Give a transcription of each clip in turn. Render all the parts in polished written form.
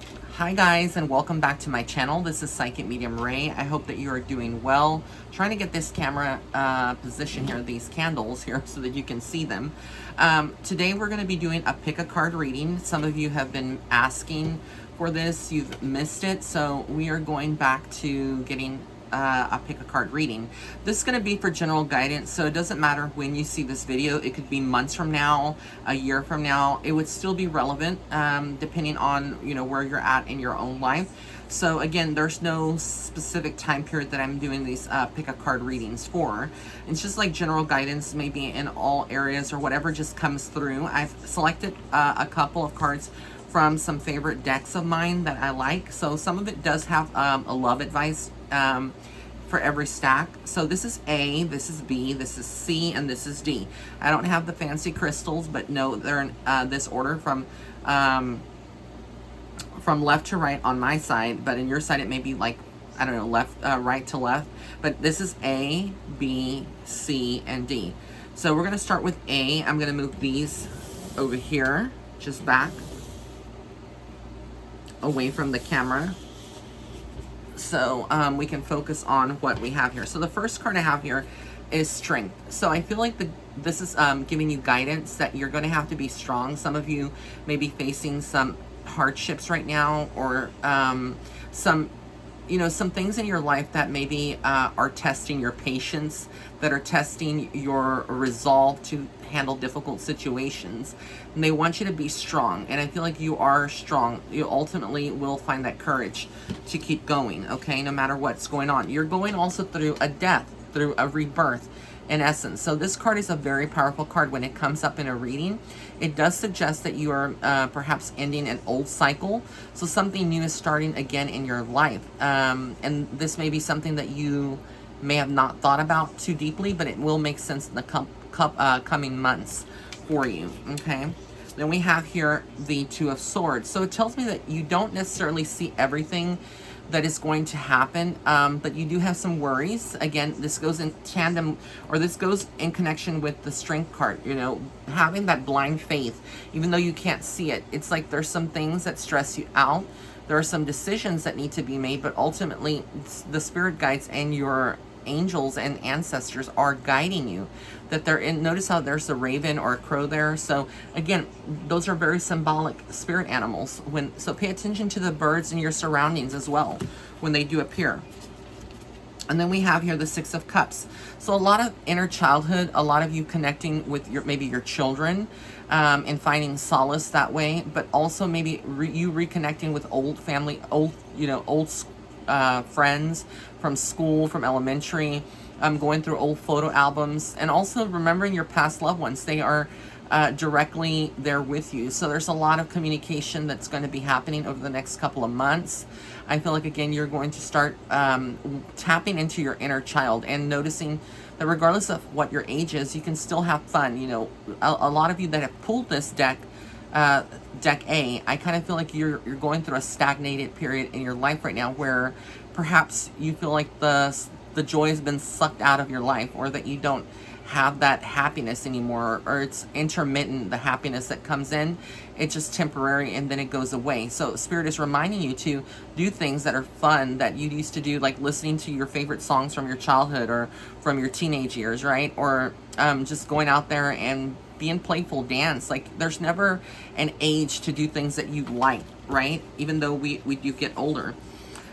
Hi guys, and welcome back to my channel. This is Psychic Medium Ray. I hope that you are doing well. Trying to get this camera position here, these candles here, so that you can see them. Today we're going to be doing a pick a card reading. Some of you have been asking for this. You've missed it, so we are going back to getting a pick a card reading. This is going to be for general guidance, so it doesn't matter when you see this video. It could be months from now, a year from now. It would still be relevant, depending on where you're at in your own life. So again, there's no specific time period that I'm doing these pick a card readings for. It's just like general guidance, maybe in all areas or whatever just comes through. I've selected a couple of cards from some favorite decks of mine that I like. So some of it does have a love advice for every stack. So this is A, this is B, this is C, and this is D. I don't have the fancy crystals, but no, they're in this order from left to right on my side, but in your side it may be like, I don't know, left, right to left. But this is A, B, C, and D. So we're gonna start with A. I'm gonna move these over here, just back, away from the camera, so we can focus on what we have here. So the first card I have here is strength. So I feel like this is giving you guidance that you're going to have to be strong. Some of you may be facing some hardships right now, or some things in your life that maybe are testing your patience, that are testing your resolve to handle difficult situations. And they want you to be strong. And I feel like you are strong. You ultimately will find that courage to keep going, okay, no matter what's going on. You're going also through a death, through a rebirth, in essence. So this card is a very powerful card when it comes up in a reading. It does suggest that you are perhaps ending an old cycle. So something new is starting again in your life. And this may be something that you may have not thought about too deeply, but it will make sense in the coming months for you, okay? Then we have here the Two of Swords. So it tells me that you don't necessarily see everything that is going to happen, but you do have some worries. Again, this goes in tandem, or this goes in connection with the Strength card, having that blind faith, even though you can't see it. It's like there's some things that stress you out. There are some decisions that need to be made, but ultimately the spirit guides and your angels and ancestors are guiding you, that they're in. Notice how there's a raven or a crow there. So again, those are very symbolic spirit animals. So pay attention to the birds in your surroundings as well when they do appear. And then we have here the Six of Cups. So a lot of inner childhood, a lot of you connecting with maybe your children, and finding solace that way, but also maybe you reconnecting with old family, old friends from school, from elementary, going through old photo albums, and also remembering your past loved ones. They are directly there with you. So there's a lot of communication that's going to be happening over the next couple of months. I feel like, again, you're going to start tapping into your inner child and noticing that regardless of what your age is, you can still have fun. A lot of you that have pulled this deck, deck A, I kind of feel like you're going through a stagnated period in your life right now, where perhaps you feel like the joy has been sucked out of your life, or that you don't have that happiness anymore, or it's intermittent, the happiness that comes in, it's just temporary and then it goes away. So Spirit is reminding you to do things that are fun, that you used to do, like listening to your favorite songs from your childhood or from your teenage years, right? Or just going out there and being playful, dance. Like, there's never an age to do things that you like, right? Even though we do get older.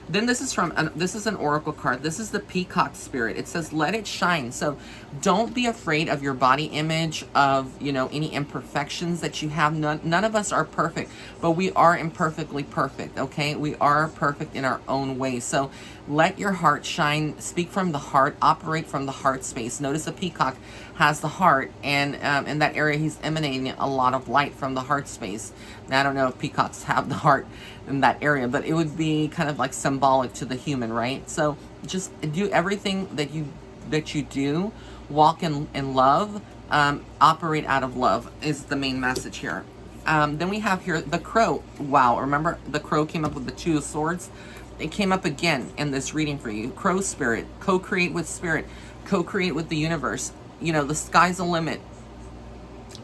Then this is this is an oracle card. This is the Peacock Spirit. It says, let it shine. So don't be afraid of your body image, of, any imperfections that you have. None of us are perfect, but we are imperfectly perfect, okay? We are perfect in our own way. So let your heart shine, speak from the heart, operate from the heart space. Notice the peacock has the heart, and in that area he's emanating a lot of light from the heart space. Now, I don't know if peacocks have the heart in that area, but it would be kind of like symbolic to the human, right? So just do everything that you do, walk in love, operate out of love is the main message here. Then we have here the crow. Wow, remember the crow came up with the Two of Swords? It came up again in this reading for you. Crow spirit, co-create with spirit, co-create with the universe. The sky's the limit.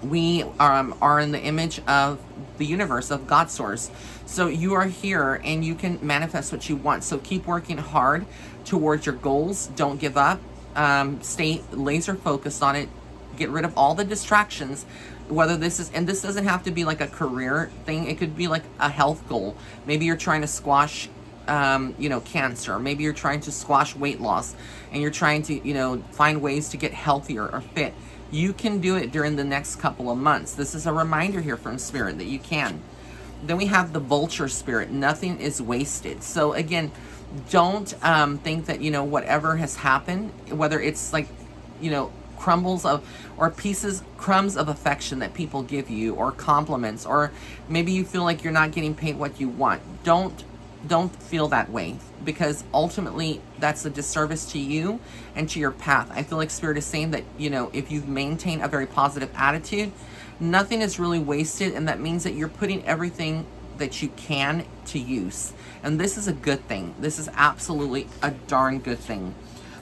We are in the image of the universe, of God source. So you are here and you can manifest what you want. So keep working hard towards your goals. Don't give up. Stay laser focused on it. Get rid of all the distractions. Whether this is, and this doesn't have to be like a career thing. It could be like a health goal. Maybe you're trying to squash cancer. Maybe you're trying to squash weight loss and you're trying to, find ways to get healthier or fit. You can do it during the next couple of months. This is a reminder here from Spirit that you can. Then we have the vulture spirit. Nothing is wasted. So again, don't think that, whatever has happened, whether it's like, crumbles of, or crumbs of affection that people give you, or compliments, or maybe you feel like you're not getting paid what you want. Don't feel that way, because ultimately that's a disservice to you and to your path. I feel like Spirit is saying that, if you maintain a very positive attitude, nothing is really wasted, and that means that you're putting everything that you can to use. And this is a good thing. This is absolutely a darn good thing.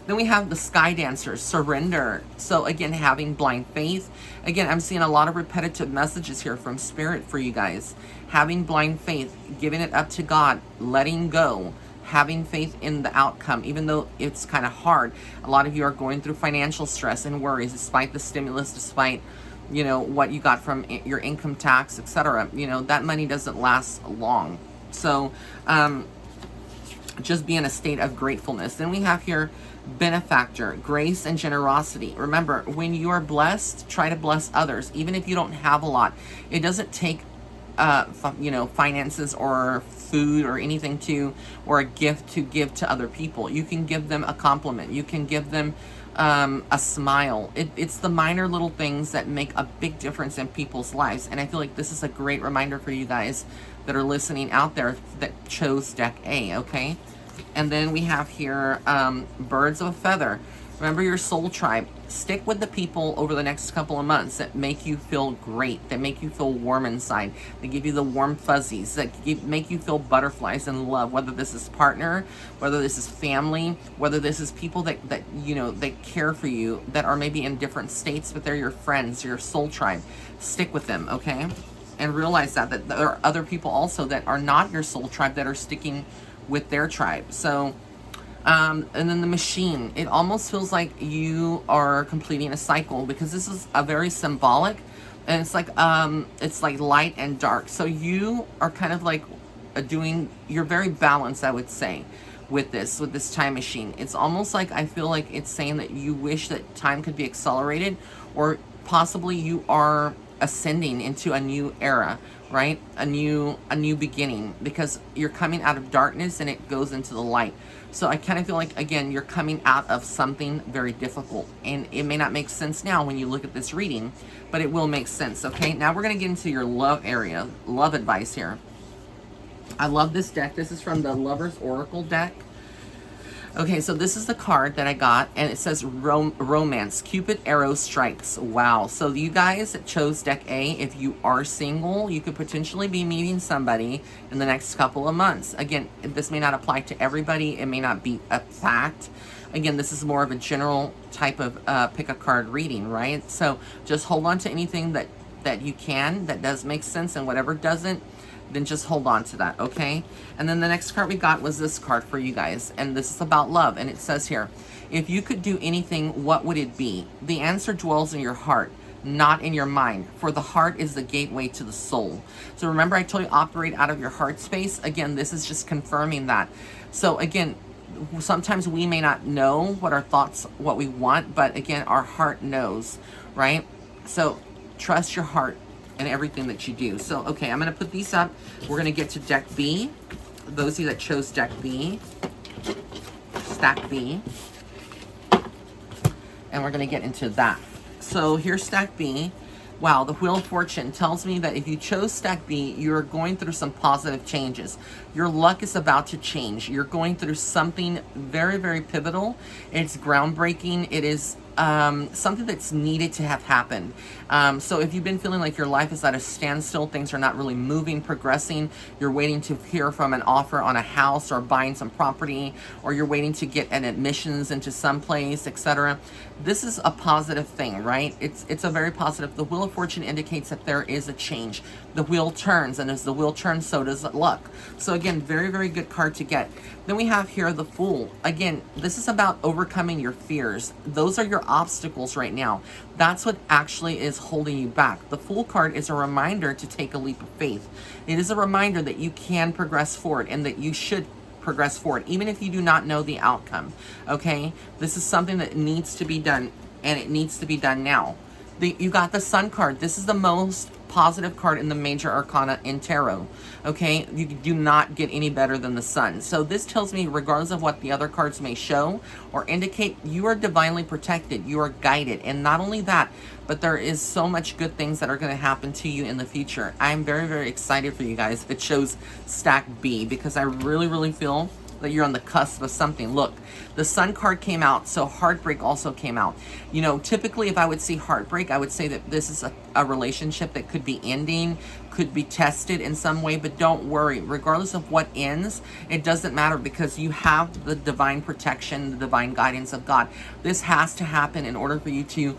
Then we have the sky dancers, surrender. So again, having blind faith. Again, I'm seeing a lot of repetitive messages here from Spirit for you guys. Having blind faith, giving it up to God, letting go, having faith in the outcome, even though it's kind of hard. A lot of you are going through financial stress and worries, despite the stimulus, despite, what you got from your income tax, etc. That money doesn't last long. So just be in a state of gratefulness. Then we have here benefactor, grace and generosity. Remember, when you are blessed, try to bless others, even if you don't have a lot. It doesn't take finances or food or anything or a gift to give to other people. You can give them a compliment. You can give them a smile. It's the minor little things that make a big difference in people's lives. And I feel like this is a great reminder for you guys that are listening out there that chose deck A, okay? And then we have here birds of a feather. Remember your soul tribe. Stick with the people over the next couple of months that make you feel great, that make you feel warm inside, that give you the warm fuzzies, that make you feel butterflies and love, whether this is partner, whether this is family, whether this is people that care for you, that are maybe in different states, but they're your friends, your soul tribe. Stick with them, okay? And realize that there are other people also that are not your soul tribe that are sticking with their tribe. So and then the machine, it almost feels like you are completing a cycle, because this is a very symbolic, and it's like light and dark. So you are kind of like you're very balanced, I would say, with this time machine. It's almost like, I feel like it's saying that you wish that time could be accelerated, or possibly you are ascending into a new era, right? A new beginning, because you're coming out of darkness and it goes into the light. So I kind of feel like, again, you're coming out of something very difficult, and it may not make sense now when you look at this reading, but it will make sense. Okay, now we're going to get into your love area, love advice here. I love this deck. This is from the Lover's Oracle deck. Okay, so this is the card that I got, and it says romance, Cupid arrow strikes. Wow. So you guys that chose deck A, if you are single, you could potentially be meeting somebody in the next couple of months. Again, this may not apply to everybody. It may not be a fact. Again, this is more of a general type of pick a card reading, right? So just hold on to anything that you can, that does make sense, and whatever doesn't, then just hold on to that, okay? And then the next card we got was this card for you guys, and this is about love, and it says here, if you could do anything, what would it be? The answer dwells in your heart, not in your mind, for the heart is the gateway to the soul. So remember, I told you, operate out of your heart space. Again, this is just confirming that. So again, sometimes we may not know what our thoughts, what we want, but again, our heart knows, right? So trust your heart and everything that you do. So, okay, I'm going to put these up. We're going to get to deck B. Those of you that chose deck B, stack B. And we're going to get into that. So here's stack B. Wow, the Wheel of Fortune tells me that if you chose stack B, you're going through some positive changes. Your luck is about to change. You're going through something very, very pivotal. It's groundbreaking. It is something that's needed to have happened. So if you've been feeling like your life is at a standstill, things are not really moving, progressing, you're waiting to hear from an offer on a house or buying some property, or you're waiting to get an admissions into some place, etc. This is a positive thing, right? It's a very positive. The Wheel of Fortune indicates that there is a change. The wheel turns, and as the wheel turns, so does luck. So again, very, very good card to get. Then we have here the Fool. Again, this is about overcoming your fears. Those are your obstacles right now. That's what actually is holding you back. The Fool card is a reminder to take a leap of faith. It is a reminder that you can progress forward and that you should progress forward, even if you do not know the outcome. Okay? This is something that needs to be done, and it needs to be done now. You got the Sun card. This is the most positive card in the major arcana in tarot. Okay, you do not get any better than the Sun. So this tells me, regardless of what the other cards may show or indicate, you are divinely protected, you are guided. And not only that, but there is so much good things that are going to happen to you in the future. I'm very, very excited for you guys. It shows stack B, because I really, really feel that you're on the cusp of something. Look, the Sun card came out, so heartbreak also came out. You know, typically if I would see heartbreak, I would say that this is a relationship that could be ending, could be tested in some way, but don't worry. Regardless of what ends, it doesn't matter, because you have the divine protection, the divine guidance of God. This has to happen in order for you to,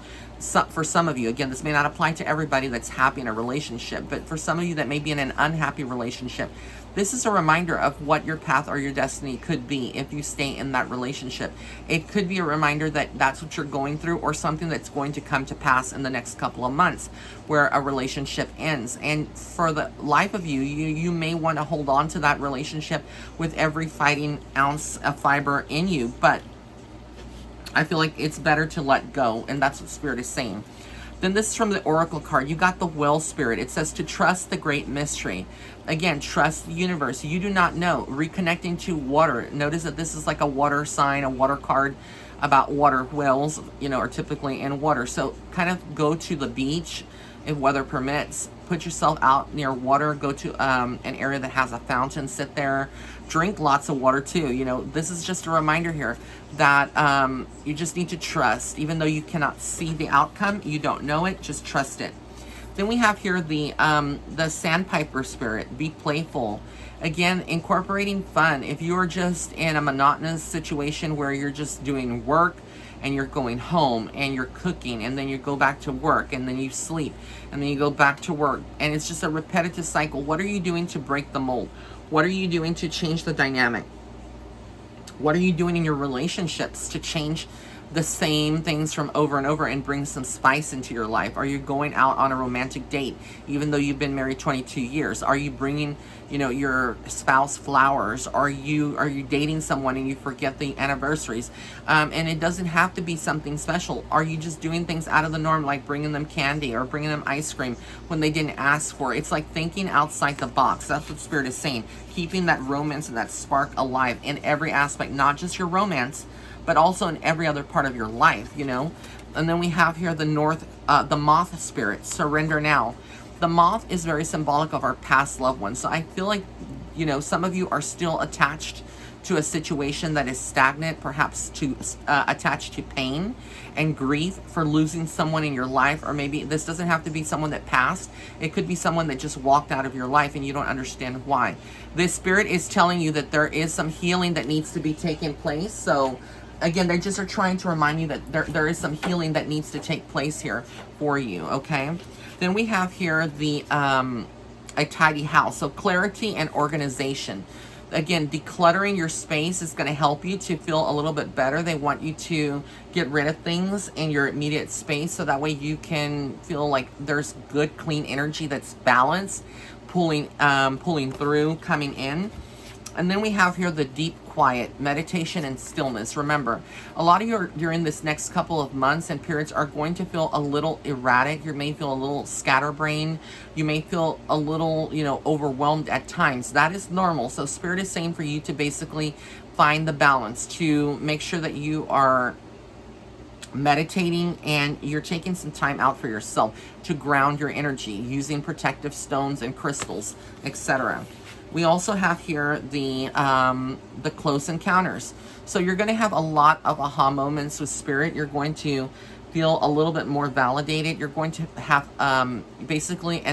for some of you, again, this may not apply to everybody that's happy in a relationship, but for some of you that may be in an unhappy relationship, this is a reminder of what your path or your destiny could be if you stay in that relationship. It could be a reminder that that's what you're going through, or something that's going to come to pass in the next couple of months where a relationship ends. And for the life of you, you may want to hold on to that relationship with every fighting ounce of fiber in you, but I feel like it's better to let go, and that's what Spirit is saying. Then this is from the Oracle card. You got the Well Spirit. It says to trust the great mystery. Again, trust the universe. You do not know. Reconnecting to water. Notice that this is like a water sign, a water card about water. Wells, you know, are typically in water. So kind of go to the beach if weather permits. Put yourself out near water. Go to an area that has a fountain. Sit there. Drink lots of water too. You know, this is just a reminder here that you just need to trust. Even though you cannot see the outcome, you don't know it, just trust it. Then we have here the Sandpiper Spirit. Be playful. Again, incorporating fun. If you're just in a monotonous situation where you're just doing work, and you're going home and you're cooking, and then you go back to work, and then you sleep, and then you go back to work, and it's just a repetitive cycle. What are you doing to break the mold? What are you doing to change the dynamic? What are you doing in your relationships to change the same things from over and over and bring some spice into your life? Are you going out on a romantic date even though you've been married 22 years? Are you bringing, you know, your spouse flowers? Are you dating someone and you forget the anniversaries? And it doesn't have to be something special. Are you just doing things out of the norm, like bringing them candy or bringing them ice cream when they didn't ask for it? It's like thinking outside the box. That's what Spirit is saying. Keeping that romance and that spark alive in every aspect, not just your romance, but also in every other part of your life, you know. And then we have here the Moth Spirit. Surrender now. The moth is very symbolic of our past loved ones. So I feel like, you know, some of you are still attached to a situation that is stagnant, perhaps attached to pain and grief for losing someone in your life. Or maybe this doesn't have to be someone that passed. It could be someone that just walked out of your life and you don't understand why. This Spirit is telling you that there is some healing that needs to be taking place. So again, they just are trying to remind you that there is some healing that needs to take place here for you, okay? Then we have here the a tidy house. So clarity and organization. Again, decluttering your space is going to help you to feel a little bit better. They want you to get rid of things in your immediate space, so that way you can feel like there's good, clean energy that's balanced, pulling through, coming in. And then we have here the deep quiet, meditation and stillness. Remember, a lot of you during this next couple of months and periods are going to feel a little erratic. You may feel a little scatterbrained. You may feel a little, you know, overwhelmed at times. That is normal. So Spirit is saying for you to basically find the balance, to make sure that you are meditating and you're taking some time out for yourself to ground your energy using protective stones and crystals, etc. We also have here the close encounters. So you're going to have a lot of aha moments with spirit. You're going to feel a little bit more validated. You're going to have basically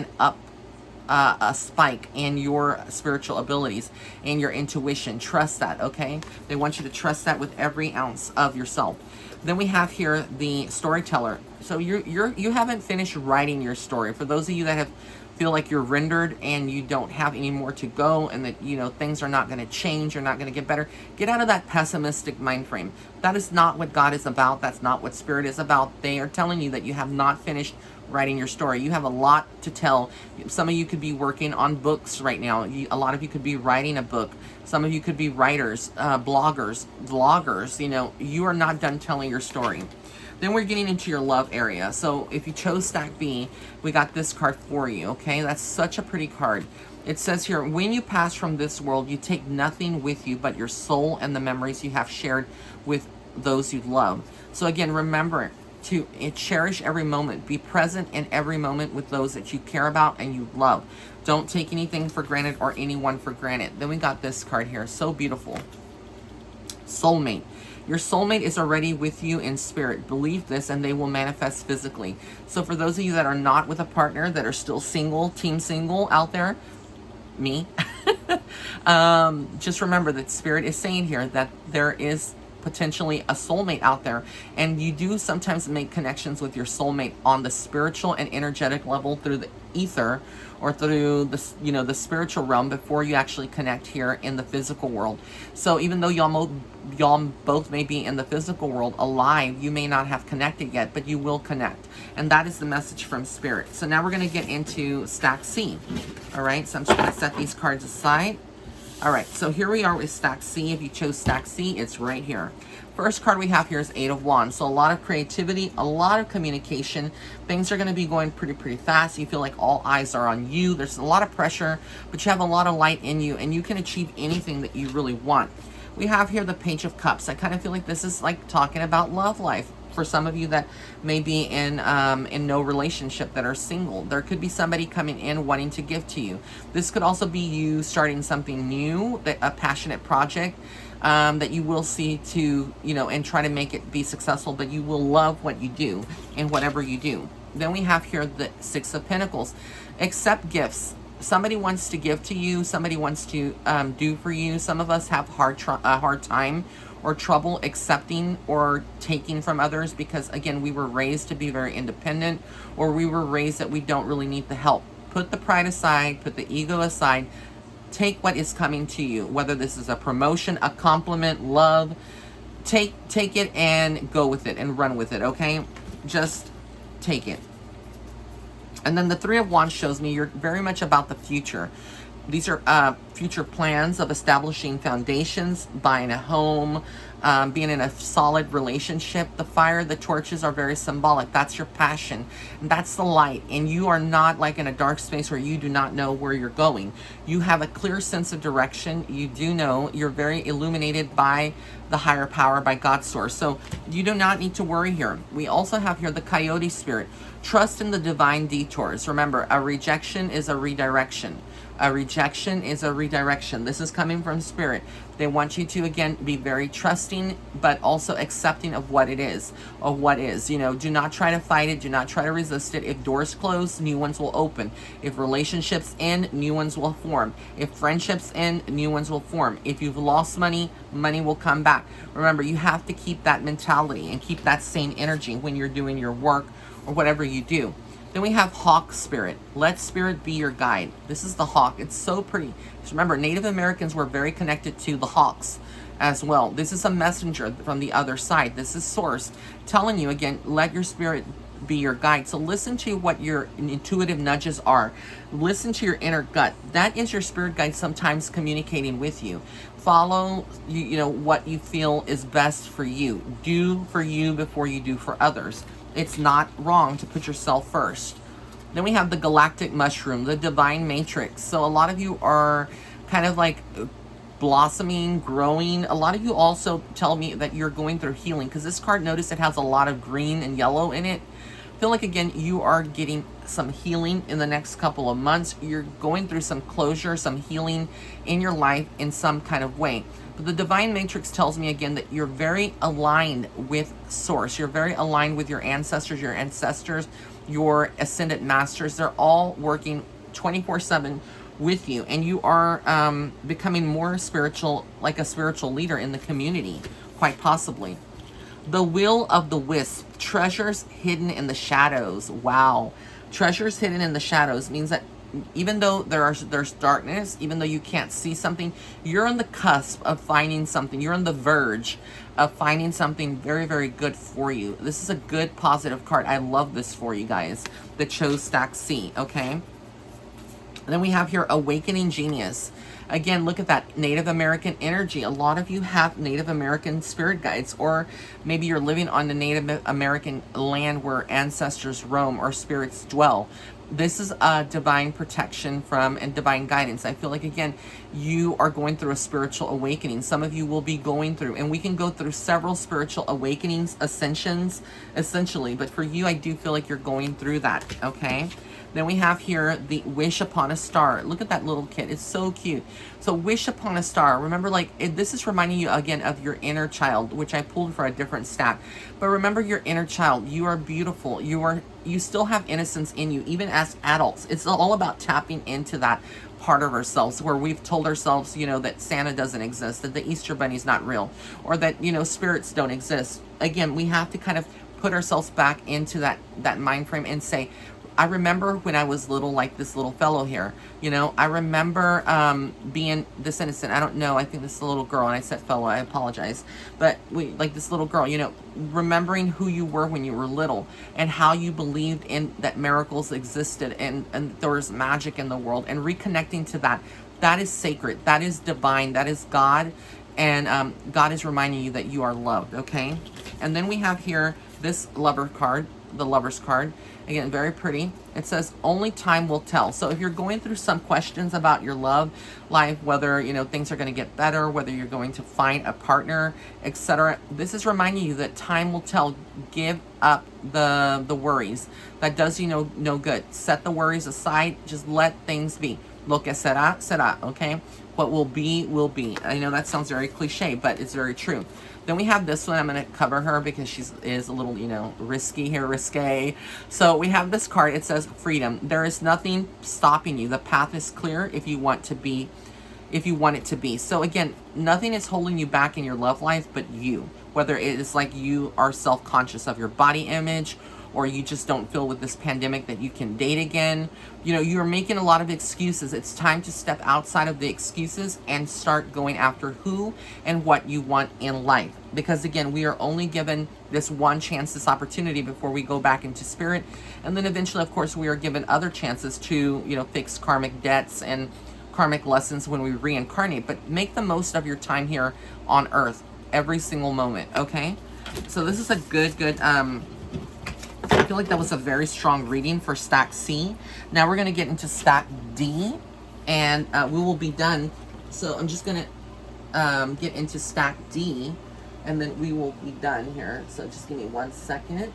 a spike in your spiritual abilities and your intuition. Trust that, okay? They want you to trust that with every ounce of yourself. Then we have here the storyteller. So you haven't finished writing your story. For those of you that have feel like you're rendered and you don't have any more to go, and that things are not going to change, you're not going to get better, get out of that pessimistic mind frame. That is not what God is about. That's not what spirit is about. They are telling you that you have not finished writing your story. You have a lot to tell. Some of you could be working on books right now. A lot of you could be writing a book. Some of you could be writers, bloggers, vloggers. You are not done telling your story. Then we're getting into your love area. So if you chose stack B, we got this card for you, okay? That's such a pretty card. It says here, when you pass from this world, you take nothing with you but your soul and the memories you have shared with those you love. So again, remember to cherish every moment. Be present in every moment with those that you care about and you love. Don't take anything for granted or anyone for granted. Then we got this card here. So beautiful. Soulmate. Your soulmate is already with you in spirit. Believe this and they will manifest physically. So for those of you that are not with a partner, that are still single, team single out there, me, just remember that spirit is saying here that there is potentially a soulmate out there, and you do sometimes make connections with your soulmate on the spiritual and energetic level through the ether or through the spiritual realm before you actually connect here in the physical world. So even though y'all both may be in the physical world alive, you may not have connected yet, but you will connect, and that is the message from spirit. So now we're going to get into stack C. All right, so I'm just going to set these cards aside. All right, so here we are with stack C. If you chose stack C, it's right here. First card we have here is Eight of Wands. So a lot of creativity, a lot of communication. Things are going to be going pretty fast. You feel like all eyes are on you. There's a lot of pressure, but you have a lot of light in you, and you can achieve anything that you really want. We have here the Page of Cups. I kind of feel like this is like talking about love life. For some of you that may be in no relationship, that are single, there could be somebody coming in wanting to give to you. This could also be you starting something new, a passionate project that you will see to, and try to make it be successful, but you will love what you do and whatever you do. Then we have here the Six of Pentacles. Accept gifts. Somebody wants to give to you. Somebody wants to do for you. Some of us have a hard time or trouble accepting or taking from others because, again, we were raised to be very independent, or we were raised that we don't really need the help. Put the pride aside, put the ego aside, take what is coming to you, whether this is a promotion, a compliment, love. Take it and go with it and run with it, okay? Just take it. And then the Three of Wands shows me you're very much about the future. These are future plans of establishing foundations, buying a home, being in a solid relationship. The fire, the torches are very symbolic. That's your passion. And that's the light. And you are not like in a dark space where you do not know where you're going. You have a clear sense of direction. You do know. You're very illuminated by the higher power, by God's source. So you do not need to worry here. We also have here the Coyote spirit. Trust in the divine detours. Remember, a rejection is a redirection. A rejection is a redirection. This is coming from spirit. They want you to, again, be very trusting, but also accepting of what it is, of what is. Do not try to fight it. Do not try to resist it. If doors close, new ones will open. If relationships end, new ones will form. If friendships end, new ones will form. If you've lost money, money will come back. Remember, you have to keep that mentality and keep that same energy when you're doing your work or whatever you do. Then we have Hawk spirit. Let spirit be your guide. This is the hawk. It's so pretty. Just remember, Native Americans were very connected to the hawks as well. This is a messenger from the other side. This is source telling you, again, let your spirit be your guide. So listen to what your intuitive nudges are. Listen to your inner gut. That is your spirit guide sometimes communicating with you. Follow what you feel is best for you. Do for you before you do for others. It's not wrong to put yourself first. Then we have the galactic mushroom, the divine matrix. So a lot of you are kind of like blossoming, growing. A lot of you also tell me that you're going through healing, because this card, notice it has a lot of green and yellow in it. feel like, again, you are getting some healing in the next couple of months. You're going through some closure, some healing in your life in some kind of way. But the divine matrix tells me again that you're very aligned with source. You're very aligned with your ancestors, your ascended masters. They're all working 24/7 with you, and you are becoming more spiritual, like a spiritual leader in the community, quite possibly. The will of the wisp, treasures hidden in the shadows. Wow. Treasures hidden in the shadows means that even though there's darkness, even though you can't see something, you're on the cusp of finding something. You're on the verge of finding something very, very good for you. This is a good, positive card. I love this for you guys that chose stack C, okay? And then we have here Awakening Genius. Again, look at that Native American energy. A lot of you have Native American spirit guides, or maybe you're living on the Native American land where ancestors roam or spirits dwell. This is a divine protection from and divine guidance. I feel like, again, you are going through a spiritual awakening. Some of you will be going through, and we can go through several spiritual awakenings, ascensions, essentially. But for you, I do feel like you're going through that, okay? Then we have here the Wish Upon a Star. Look at that little kid. It's so cute. So Wish Upon a Star. Remember, like, this is reminding you again of your inner child, which I pulled for a different stack. But remember your inner child. You are beautiful. You still have innocence in you, even as adults. It's all about tapping into that part of ourselves where we've told ourselves, that Santa doesn't exist, that the Easter Bunny's not real, or that, spirits don't exist. Again, we have to kind of put ourselves back into that mind frame and say, I remember when I was little, like this little fellow here, I remember being this innocent. I don't know. I think this is a little girl, and I said fellow. I apologize. But like this little girl, remembering who you were when you were little and how you believed in that miracles existed and there was magic in the world, and reconnecting to that. That is sacred. That is divine. That is God. And God is reminding you that you are loved, okay? And then we have here this lover card, the Lover's card. Again, very pretty. It says, only time will tell. So if you're going through some questions about your love life, whether, things are going to get better, whether you're going to find a partner, etc., this is reminding you that time will tell. Give up the worries. That does you no good. Set the worries aside. Just let things be. Lo que será, será, okay? What will be, will be. I know that sounds very cliche, but it's very true. Then we have this one. I'm going to cover her because she is a little, risky here, risque. So we have this card. It says freedom. There is nothing stopping you. The path is clear if you want it to be. So again, nothing is holding you back in your love life but you. Whether it is like you are self-conscious of your body image, or you just don't feel with this pandemic that you can date again. You're making a lot of excuses. It's time to step outside of the excuses and start going after who and what you want in life. Because again, we are only given this one chance, this opportunity before we go back into spirit. And then eventually, of course, we are given other chances to, fix karmic debts and karmic lessons when we reincarnate. But make the most of your time here on earth, every single moment, okay? So this is a good, I feel like that was a very strong reading for stack C. Now we're going to get into stack D, and we will be done. So I'm just going to get into stack D, and then we will be done here. So just give me 1 second.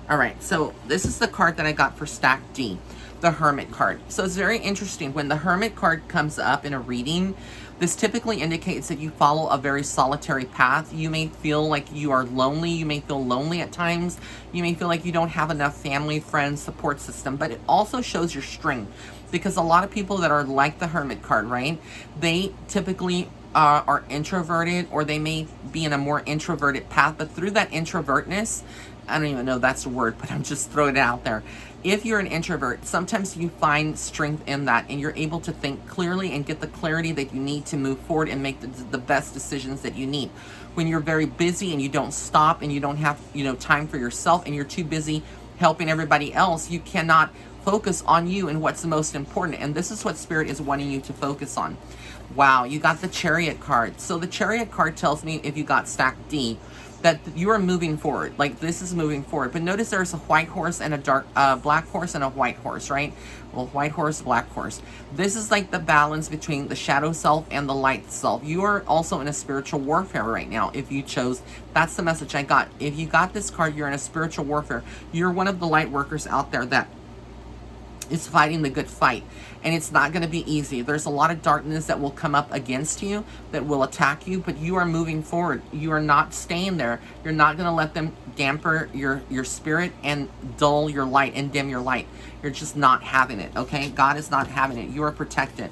All right, so this is the card that I got for stack D, the Hermit card. So it's very interesting. When the Hermit card comes up in a reading, this typically indicates that you follow a very solitary path. You may feel like you are lonely. You may feel lonely at times. You may feel like you don't have enough family, friends, support system. But it also shows your strength, because a lot of people that are like the Hermit card, right? They typically are introverted, or they may be in a more introverted path. But through that introvertness, I don't even know if that's a word, but I'm just throwing it out there. If you're an introvert, sometimes you find strength in that, and you're able to think clearly and get the clarity that you need to move forward and make the best decisions that you need. When you're very busy and you don't stop and you don't have, time for yourself, and you're too busy helping everybody else, you cannot focus on you and what's the most important. And this is what Spirit is wanting you to focus on. Wow, you got the Chariot card. So the Chariot card tells me, if you got stack D, that you are moving forward. Like, this is moving forward. But notice there's a white horse and a black horse and a white horse, right? Well, white horse, black horse. This is like the balance between the shadow self and the light self. You are also in a spiritual warfare right now. If you chose, that's the message I got. If you got this card, you're in a spiritual warfare. You're one of the light workers out there that is fighting the good fight, and it's not going to be easy. There's a lot of darkness that will come up against you, that will attack you, but you are moving forward. You are not staying there. You're not going to let them damper your spirit and dull your light and dim your light. You're just not having it, okay? God is not having it. You are protected.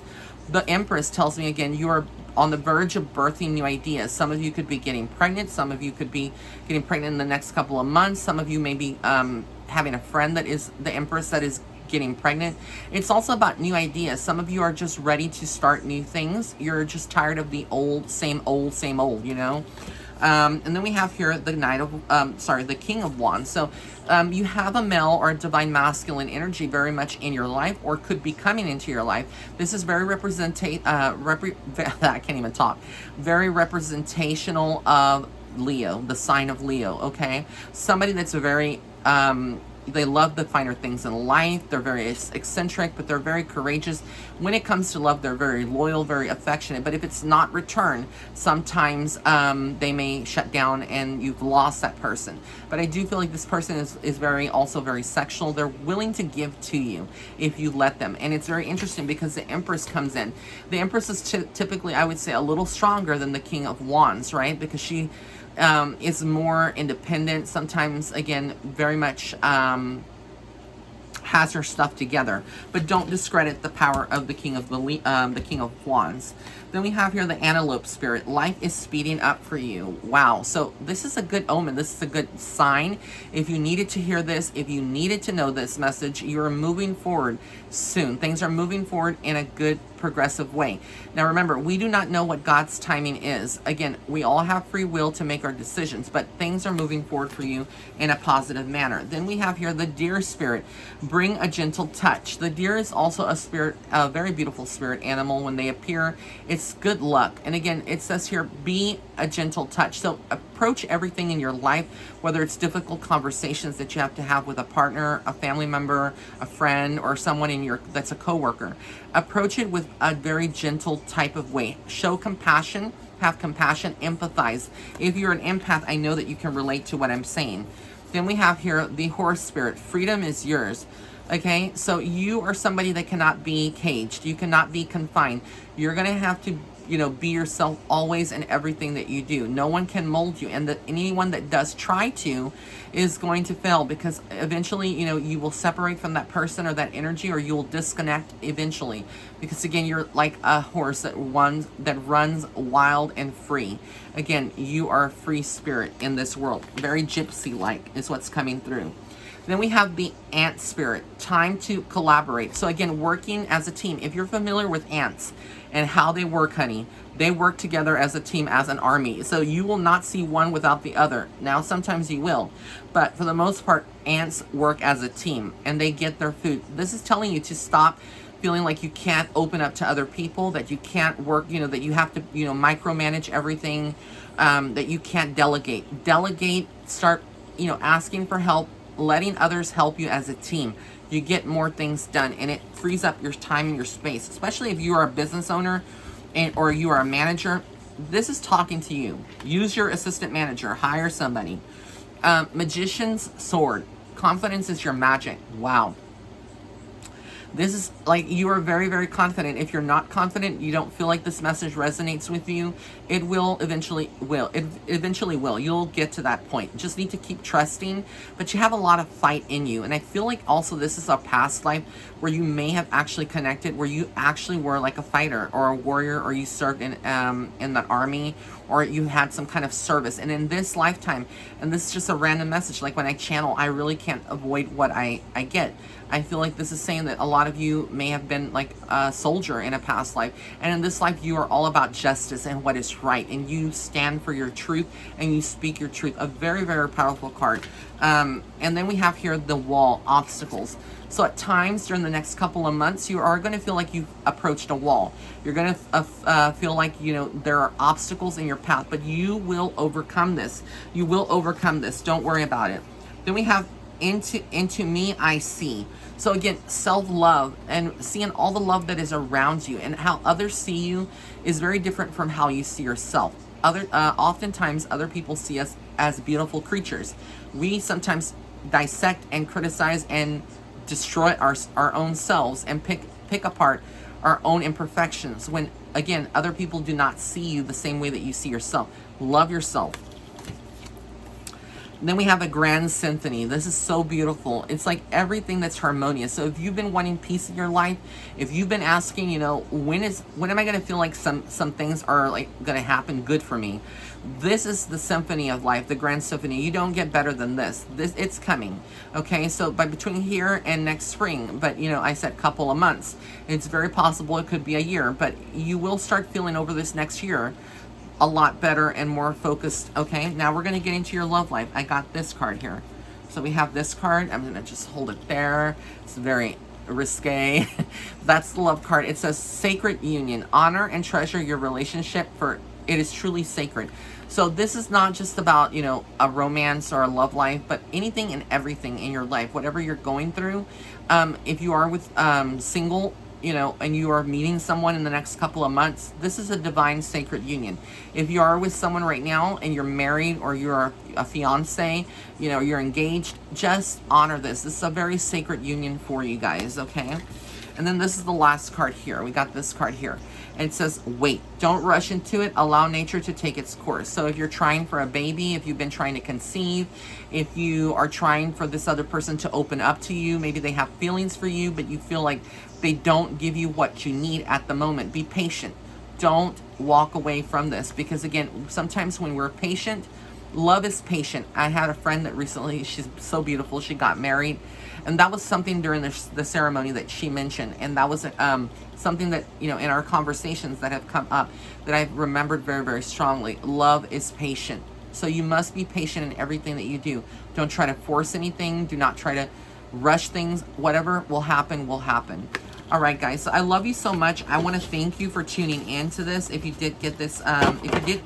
The Empress tells me again, you are on the verge of birthing new ideas. Some of you could be getting pregnant. Some of you could be getting pregnant in the next couple of months. Some of you may be having a friend that is the Empress that is getting pregnant. It's also about new ideas. Some of you are just ready to start new things. You're just tired of the old, same old, you know? And then we have here the the King of Wands. So you have a male or a divine masculine energy very much in your life, or could be coming into your life. This is very I can't even talk. Very representational of Leo, the sign of Leo, okay? Somebody that's a very they love the finer things in life. They're very eccentric, but they're very courageous. When it comes to love, they're very loyal, very affectionate. But if it's not returned, sometimes they may shut down and you've lost that person. But I do feel like this person is also very sexual. They're willing to give to you if you let them. And it's very interesting because the Empress comes in. The Empress is typically, I would say, a little stronger than the King of Wands, right? Because she is more independent, sometimes, again, very much has her stuff together. But don't discredit the power of the King of Wands. Then we have here the Antelope Spirit. Life is speeding up for you. Wow. So this is a good omen. This is a good sign. If you needed to hear this, if you needed to know this message, you're moving forward soon. Things are moving forward in a good, progressive way. Now remember, we do not know what God's timing is. Again, we all have free will to make our decisions, but things are moving forward for you in a positive manner. Then we have here the Deer Spirit. Bring a gentle touch. The deer is also a spirit, a very beautiful spirit animal. When they appear, it's good luck. And again, it says here, be a gentle touch. So approach everything in your life, whether it's difficult conversations that you have to have with a partner, a family member, a friend, or someone that's a coworker. Approach it with a very gentle type of way. Show compassion, have compassion, empathize. If you're an empath, I know that you can relate to what I'm saying. Then we have here the Horse Spirit. Freedom is yours. Okay, so you are somebody that cannot be caged. You cannot be confined. You're going to have to, be yourself always in everything that you do. No one can mold you. And anyone that does try to is going to fail, because eventually, you will separate from that person or that energy, or you will disconnect eventually. Because again, you're like a horse that runs wild and free. Again, you are a free spirit in this world. Very gypsy-like is what's coming through. Then we have the Ant Spirit. Time to collaborate. So again, working as a team. If you're familiar with ants and how they work, honey, they work together as a team, as an army. So you will not see one without the other. Now, sometimes you will. But for the most part, ants work as a team and they get their food. This is telling you to stop feeling like you can't open up to other people, that you can't work, that you have to, micromanage everything, that you can't delegate. Delegate, start, asking for help, letting others help you as a team. You get more things done, and it frees up your time and your space, especially if you are a business owner or you are a manager. This is talking to you. Use your assistant manager. Hire somebody. Magician's Sword. Confidence is your magic. Wow. This is like, you are very, very confident. If you're not confident, you don't feel like this message resonates with you, it will eventually will. It eventually will. You'll get to that point. Just need to keep trusting, but you have a lot of fight in you. And I feel like also this is a past life where you may have actually connected, where you actually were like a fighter or a warrior, or you served in the army, or you had some kind of service. And in this lifetime, and this is just a random message, like when I channel, I really can't avoid what I get. I feel like this is saying that a lot of you may have been like a soldier in a past life, and in this life you are all about justice and what is right, and you stand for your truth and you speak your truth. A very, very powerful card. And then we have here the wall, obstacles. So at times during the next couple of months, you are going to feel like you've approached a wall. You're going to feel like, you know, there are obstacles in your path, but you will overcome this. You will overcome this. Don't worry about it. Then we have into me I see. So again, self-love and seeing all the love that is around you, and how others see you is very different from how you see yourself. Oftentimes other people see us as beautiful creatures. We sometimes dissect and criticize and destroy our own selves and pick apart our own imperfections, when again other people do not see you the same way that you see yourself. Love yourself. Then we have a grand symphony. This is so beautiful. It's like everything that's harmonious. So if you've been wanting peace in your life, if you've been asking, you know, when am I going to feel like some things are like going to happen good for me? This is the symphony of life, the grand symphony. You don't get better than this. It's coming. Okay, so by between here and next spring, but you know, I said couple of months. It's very possible it could be a year, but you will start feeling over this next year a lot better and more focused. Okay, now we're going to get into your love life. I got this card here. So we have this card. I'm going to just hold it there. It's very risque. That's the love card. It says sacred union. Honor and treasure your relationship, for it is truly sacred. So this is not just about, you know, a romance or a love life, but anything and everything in your life, whatever you're going through. If you are with single, you know, and you are meeting someone in the next couple of months, this is a divine sacred union. If you are with someone right now and you're married, or you're a fiance, you know, you're engaged, just honor this. This is a very sacred union for you guys, okay? And then this is the last card here. We got this card here. And it says, wait, don't rush into it. Allow nature to take its course. So if you're trying for a baby, if you've been trying to conceive, if you are trying for this other person to open up to you, maybe they have feelings for you, but you feel like they don't give you what you need at the moment, be patient. Don't walk away from this, because again, sometimes when we're patient, love is patient. I had a friend that recently, she's so beautiful, she got married, and that was something during the ceremony that she mentioned, and that was something that, you know, in our conversations that have come up that I've remembered very, very strongly. Love is patient. So you must be patient in everything that you do. Don't try to force anything. Do not try to rush things. Whatever will happen, will happen. All right, guys, so I love you so much. I want to thank you for tuning into this. If you did get this, if you did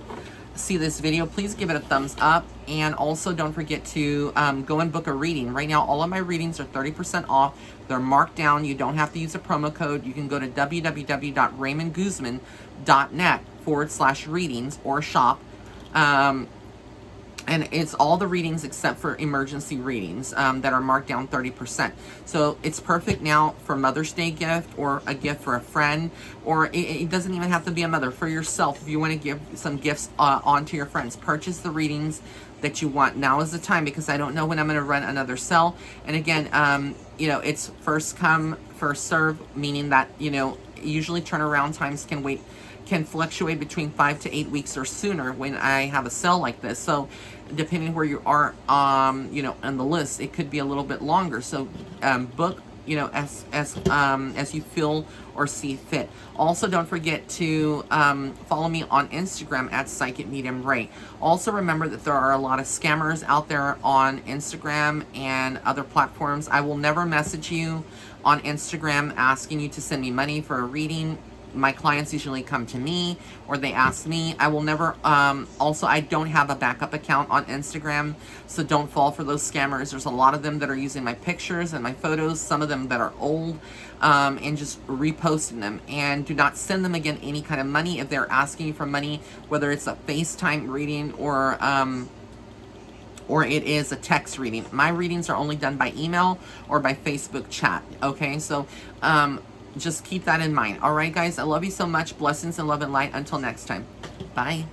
see this video, please give it a thumbs up. And also don't forget to go and book a reading. Right now, all of my readings are 30% off. They're marked down. You don't have to use a promo code. You can go to www.raymondguzman.net/readings or shop. And it's all the readings except for emergency readings that are marked down 30%. So it's perfect now for Mother's Day gift, or a gift for a friend, or it doesn't even have to be a mother, for yourself. If you want to give some gifts on to your friends, purchase the readings that you want. Now is the time, because I don't know when I'm going to run another sale. And again, you know, it's first come, first serve, meaning that, you know, usually turnaround times can fluctuate between 5 to 8 weeks or sooner when I have a sale like this. So depending where you are, you know, on the list, it could be a little bit longer. So book, you know, as you feel or see fit. Also, don't forget to follow me on Instagram at Psychic Medium Ray. Also, remember that there are a lot of scammers out there on Instagram and other platforms. I will never message you on Instagram asking you to send me money for a reading. My clients usually come to me, or they ask me. I will never, also, I don't have a backup account on Instagram, so don't fall for those scammers. There's a lot of them that are using my pictures and my photos, some of them that are old, and just reposting them. And do not send them, again, any kind of money if they're asking you for money, whether it's a FaceTime reading or it is a text reading. My readings are only done by email or by Facebook chat, okay? So, just keep that in mind. All right, guys, I love you so much. Blessings and love and light. Until next time. Bye.